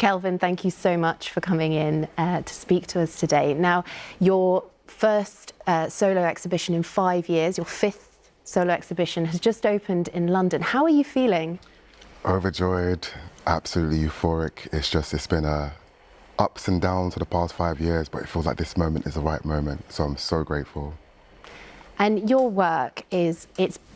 Kelvin, thank you so much for coming in to speak to us today. Now, your first solo exhibition in 5 years, your fifth solo exhibition, has just opened in London. How are you feeling? Overjoyed, absolutely euphoric. It's been ups and downs for the past 5 years, but it feels like this moment is the right moment. So I'm so grateful. And your work it's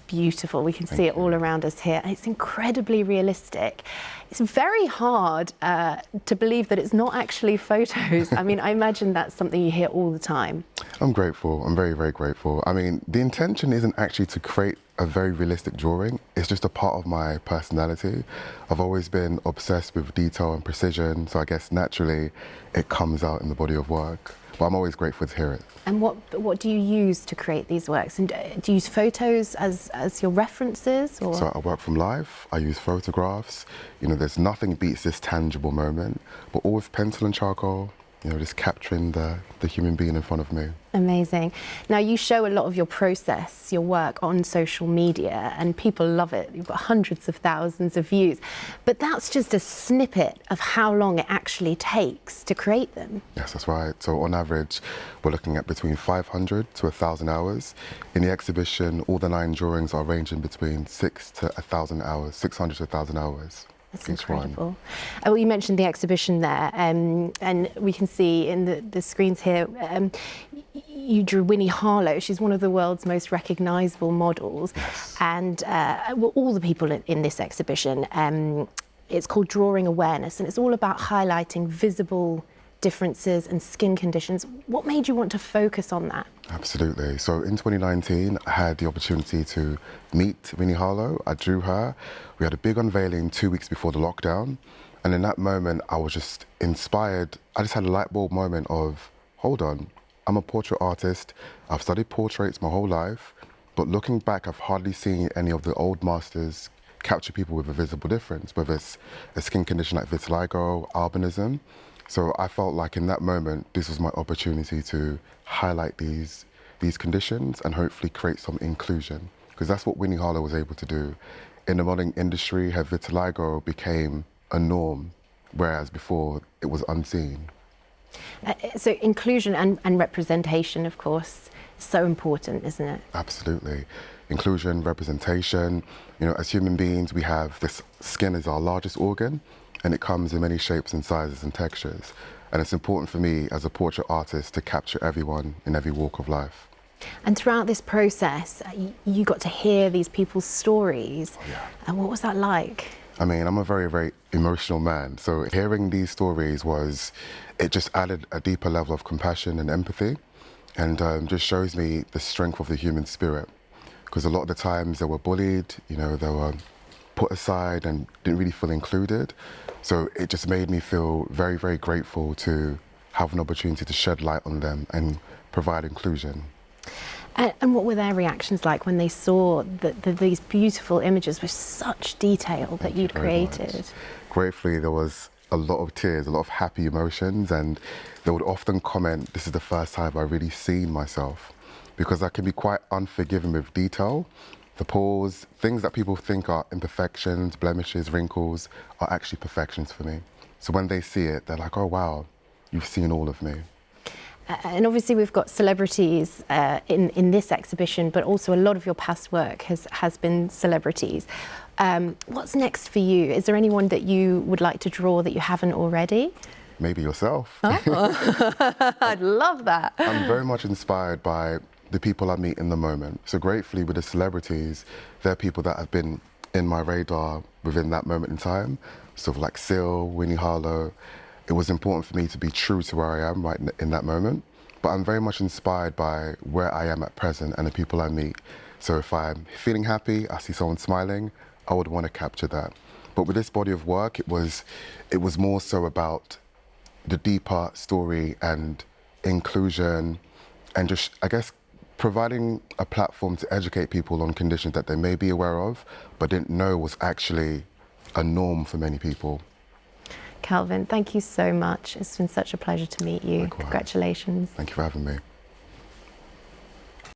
beautiful. We can see it all around us here. It's incredibly realistic. It's very hard to believe that it's not actually photos. I mean, I imagine that's something you hear all the time. I'm grateful. I'm very, very grateful. I mean, the intention isn't actually to create a very realistic drawing. It's just a part of my personality. I've always been obsessed with detail and precision, so I guess naturally it comes out in the body of work. But I'm always grateful to hear it. And what do you use to create these works? And do you use photos as your references? Or? So I work from life, I use photographs. You know, there's nothing beats this tangible moment, but all with pencil and charcoal, you know, just capturing the human being in front of me. Amazing. Now, you show a lot of your process, your work on social media, and people love it. You've got hundreds of thousands of views. But that's just a snippet of how long it actually takes to create them. Yes, that's right. So on average, we're looking at between 500 to 1,000 hours. In the exhibition, all the 9 drawings are ranging between 600 to 1,000 hours. That's incredible. Well, you mentioned the exhibition there, and we can see in the screens here, you drew Winnie Harlow. She's one of the world's most recognisable models. Yes. And all the people in this exhibition, it's called Drawing Awareness, and it's all about highlighting visible differences and skin conditions. What made you want to focus on that? Absolutely. So in 2019, I had the opportunity to meet Winnie Harlow. I drew her. We had a big unveiling 2 weeks before the lockdown. And in that moment, I was just inspired. I just had a light bulb moment of, hold on, I'm a portrait artist. I've studied portraits my whole life. But looking back, I've hardly seen any of the old masters capture people with a visible difference, whether it's a skin condition like vitiligo, albinism. So I felt like in that moment, this was my opportunity to highlight these conditions and hopefully create some inclusion, because that's what Winnie Harlow was able to do. In the modeling industry, her vitiligo became a norm, whereas before it was unseen. So inclusion and representation, of course, is so important, isn't it? Absolutely. Inclusion, representation. You know, as human beings, we have this skin is our largest organ, and it comes in many shapes and sizes and textures. And it's important for me as a portrait artist to capture everyone in every walk of life. And throughout this process, you got to hear these people's stories. Oh, yeah. And what was that like? I mean, I'm a very, very emotional man. So hearing these stories it just added a deeper level of compassion and empathy, and just shows me the strength of the human spirit. Because a lot of the times they were bullied, you know, they were put aside and didn't really feel included. So it just made me feel very, very grateful to have an opportunity to shed light on them and provide inclusion. And what were their reactions like when they saw these beautiful images with such detail that you'd created? Gratefully, there was a lot of tears, a lot of happy emotions, and they would often comment, this is the first time I've really seen myself, because I can be quite unforgiving with detail. The pores, things that people think are imperfections, blemishes, wrinkles, are actually perfections for me. So when they see it, they're like, oh wow, you've seen all of me. And obviously we've got celebrities in this exhibition, but also a lot of your past work has been celebrities. What's next for you? Is there anyone that you would like to draw that you haven't already? Maybe yourself. Oh. I'd love that. I'm very much inspired by the people I meet in the moment. So gratefully with the celebrities, they're people that have been in my radar within that moment in time. Sort of like Sil, Winnie Harlow. It was important for me to be true to where I am right in that moment. But I'm very much inspired by where I am at present and the people I meet. So if I'm feeling happy, I see someone smiling, I would want to capture that. But with this body of work, it was more so about the deeper story and inclusion, and just, I guess, providing a platform to educate people on conditions that they may be aware of, but didn't know was actually a norm for many people. Kelvin, thank you so much. It's been such a pleasure to meet you. Likewise. Congratulations. Thank you for having me.